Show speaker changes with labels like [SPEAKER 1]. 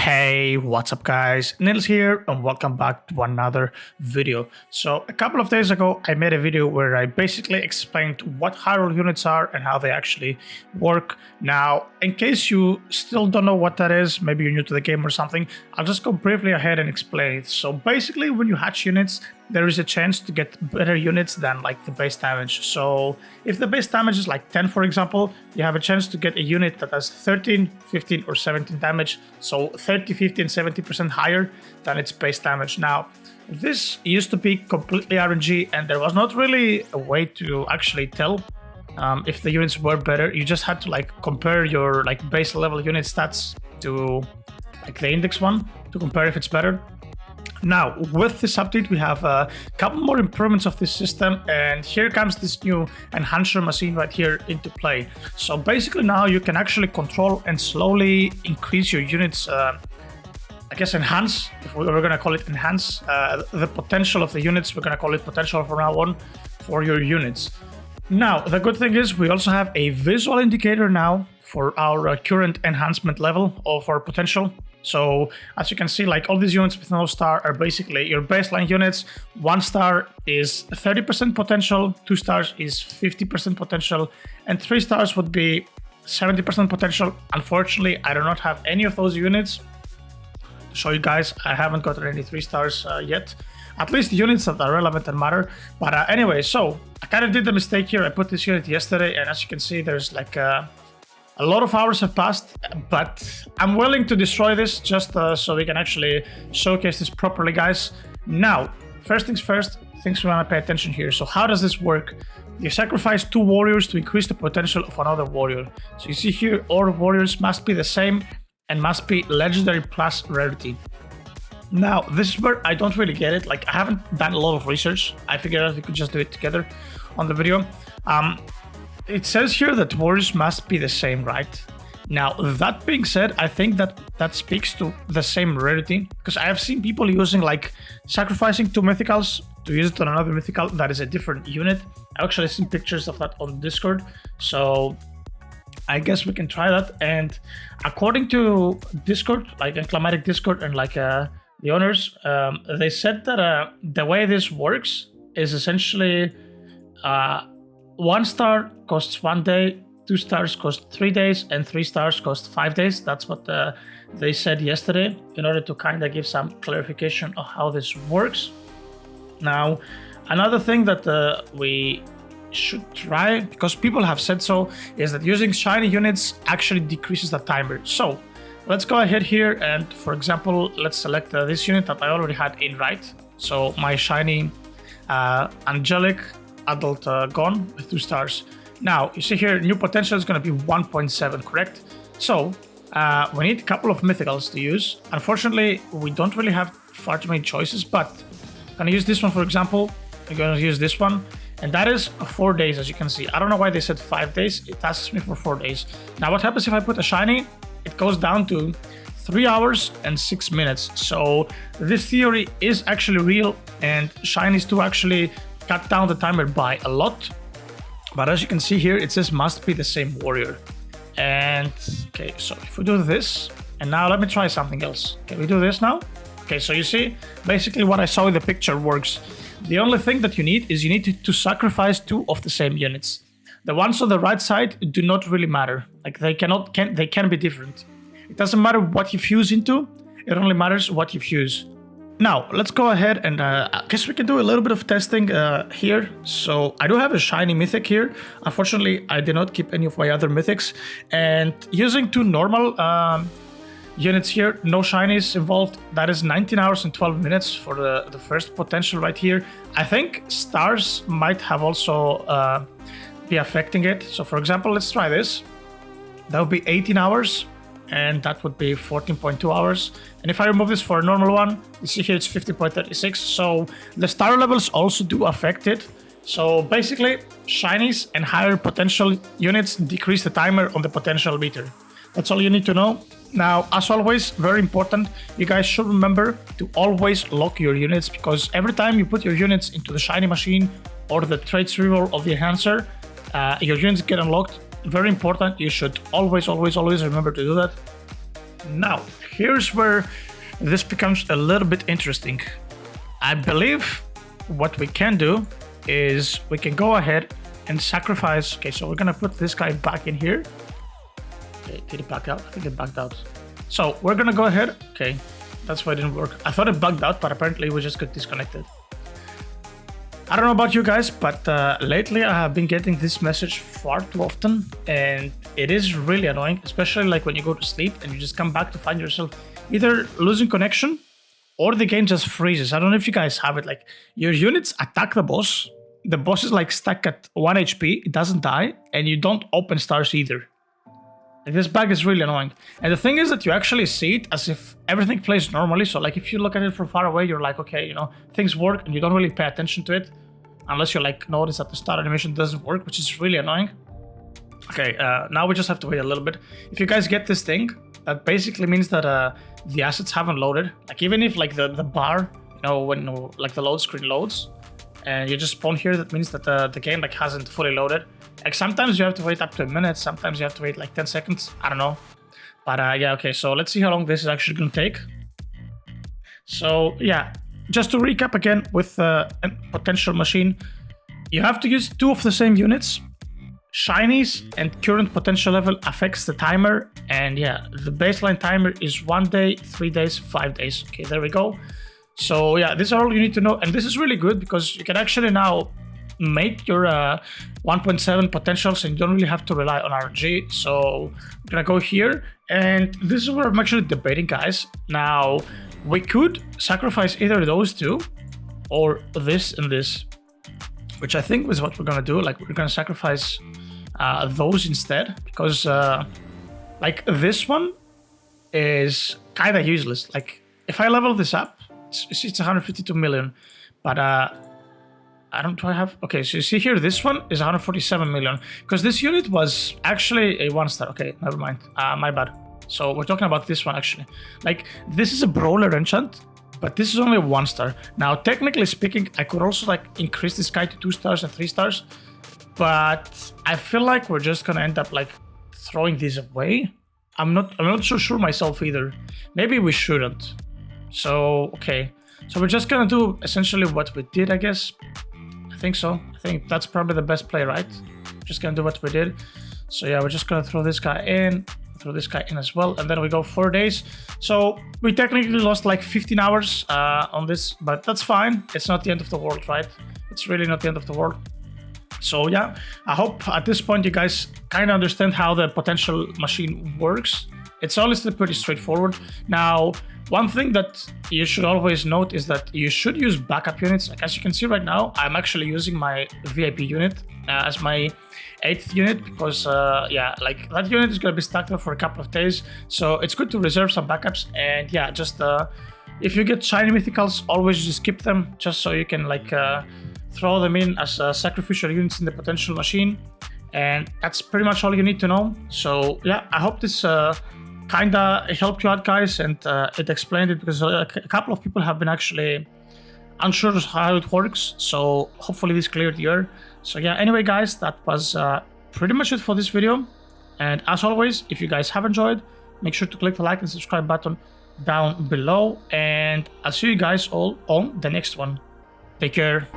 [SPEAKER 1] Hey, what's up guys? Nils here and welcome back to another video. So a couple of days ago I made a video where I basically explained what high roll units are and how they actually work. Now, in case you still don't know what that is, maybe you're new to the game or something, I'll just go briefly ahead and explain it. So basically when you hatch units, there is a chance to get better units than like the base damage. So if the base damage is like 10, for example, you have a chance to get a unit that has 13, 15 or 17 damage. So 30, 50 and 70% higher than its base damage. Now, this used to be completely RNG and there was not really a way to actually tell if the units were better. You just had to like compare your like base level unit stats to like the index one to compare if it's better. Now, with this update, we have a couple more improvements of this system, and here comes this new enhancer machine right here into play. So basically now you can actually control and slowly increase your units, I guess enhance, if we're gonna call it enhance, the potential of the units. We're gonna call it potential from now on for your units. Now, the good thing is we also have a visual indicator now for our current enhancement level of our potential. So as you can see, like all these units with no star are basically your baseline units. 1 star is 30% potential, 2 stars is 50% potential, and 3 stars would be 70% potential. Unfortunately, I do not have any of those units to show you guys. I haven't gotten any 3 stars yet. At least the units that are relevant and matter. But anyway, so I kind of did the mistake here. I put this unit yesterday, and as you can see, there's like a lot of hours have passed, but I'm willing to destroy this just so we can actually showcase this properly, guys. Now, first things first, things we want to pay attention here. So how does this work? You sacrifice 2 warriors to increase the potential of another warrior. So you see here, all warriors must be the same and must be legendary plus rarity. Now, this is where I don't really get it. Like, I haven't done a lot of research. I figured out we could just do it together on the video. It says here that warriors must be the same, right? Now, that being said, I think that speaks to the same rarity, because I have seen people using like sacrificing 2 mythicals to use it on another mythical that is a different unit. I've actually seen pictures of that on Discord, so I guess we can try that. And according to Discord, like Acclamatic Discord and like the owners, they said that the way this works is essentially 1 star costs 1 day, 2 stars cost 3 days, and 3 stars cost 5 days. That's what they said yesterday, in order to kind of give some clarification of how this works. Now, another thing that we should try, because people have said so, is that using shiny units actually decreases the timer. So let's go ahead here and, for example, let's select this unit that I already had in right. So my shiny angelic adult gone with 2 stars. Now you see here, new potential is going to be 1.7, correct? So we need a couple of mythicals to use. Unfortunately, we don't really have far too many choices, but I'm going to use this one, for example. I'm going to use this one, and that is 4 days, as you can see. I don't know why they said 5 days. It asks me for 4 days. Now what happens if I put a shiny? It goes down to 3 hours and 6 minutes. So this theory is actually real, and shinies do actually cut down the timer by a lot. But as you can see here, it says must be the same warrior. And okay, so if we do this, and now let me try something else. Can we do this now? Okay, so you see, basically what I saw in the picture works. The only thing that you need is you need to sacrifice 2 of the same units. The ones on the right side do not really matter. Like they can be different. It doesn't matter what you fuse into, it only matters what you fuse. Now, let's go ahead and I guess we can do a little bit of testing here. So I do have a shiny mythic here. Unfortunately, I did not keep any of my other mythics. And using 2 normal units here, no shinies involved, that is 19 hours and 12 minutes for the first potential right here. I think stars might have also be affecting it. So for example, let's try this. That would be 18 hours. And that would be 14.2 hours. And if I remove this for a normal one, you see here it's 50.36. So the star levels also do affect it. So basically, shinies and higher potential units decrease the timer on the potential meter. That's all you need to know. Now, as always, very important, you guys should remember to always lock your units, because every time you put your units into the shiny machine or the traits reroll of the enhancer, your units get unlocked. Very important, you should always remember to do that. Now, here's where this becomes a little bit interesting. I believe what we can do is we can go ahead and sacrifice. Okay, so we're gonna put this guy back in here. Okay, did it back out? I think it backed out. So we're gonna go ahead. Okay, that's why it didn't work. I thought it bugged out, but apparently we just got disconnected. I don't know about you guys, but lately I have been getting this message far too often, and it is really annoying, especially like when you go to sleep and you just come back to find yourself either losing connection or the game just freezes. I don't know if you guys have it, like your units attack the boss is like stuck at 1 HP, it doesn't die, and you don't open stars either. Like, this bug is really annoying. And the thing is that you actually see it as if everything plays normally. So like if you look at it from far away, you're like, okay, you know, things work, and you don't really pay attention to it unless you like notice that the start animation doesn't work, which is really annoying. Okay, now we just have to wait a little bit. If you guys get this thing, that basically means that the assets haven't loaded. Like even if like the bar, you know, when like the load screen loads and you just spawn here, that means that the game like hasn't fully loaded. Like sometimes you have to wait up to a minute, sometimes you have to wait like 10 seconds, I don't know. But yeah, okay, so let's see how long this is actually gonna take. So yeah, just to recap again with a potential machine, you have to use 2 of the same units. Shinies and current potential level affects the timer, and yeah, the baseline timer is 1 day, 3 days, 5 days. Okay, there we go. So yeah, this is all you need to know, and this is really good because you can actually now make your 1.7 potentials and you don't really have to rely on RNG. So I'm gonna go here, and this is where I'm actually debating, guys. Now we could sacrifice either those two or this and this, which I think is what we're gonna do. Like we're gonna sacrifice those instead, because like this one is kind of useless. Like if I level this up, it's 152 million, but do I have, okay, so you see here, this one is 147 million, because this unit was actually a 1-star. Okay, never mind, my bad. So we're talking about this one actually. Like this is a brawler enchant, but this is only a 1-star. Now technically speaking, I could also like increase this guy to 2 stars and 3 stars, but I feel like we're just gonna end up like throwing these away. I'm not so sure myself either. Maybe we shouldn't. So okay, so we're just gonna do essentially what we did, I guess. I think so. I think that's probably the best play, right? Just gonna do what we did. So yeah, we're just gonna throw this guy in, throw this guy in as well, and then we go 4 days. So we technically lost like 15 hours on this, but that's fine. It's not the end of the world, right? It's really not the end of the world. So yeah, I hope at this point you guys kind of understand how the potential machine works. It's honestly pretty straightforward. Now, one thing that you should always note is that you should use backup units. Like as you can see right now, I'm actually using my VIP unit as my 8th unit, because yeah, like that unit is going to be stuck there for a couple of days. So it's good to reserve some backups, and yeah, just if you get shiny mythicals, always just keep them, just so you can like throw them in as sacrificial units in the potential machine. And that's pretty much all you need to know. So yeah, I hope this kinda helped you out, guys, and it explained it, because a couple of people have been actually unsure how it works. So hopefully this cleared the air. So yeah, anyway guys, that was pretty much it for this video. And as always, if you guys have enjoyed, make sure to click the like and subscribe button down below, and I'll see you guys all on the next one. Take care.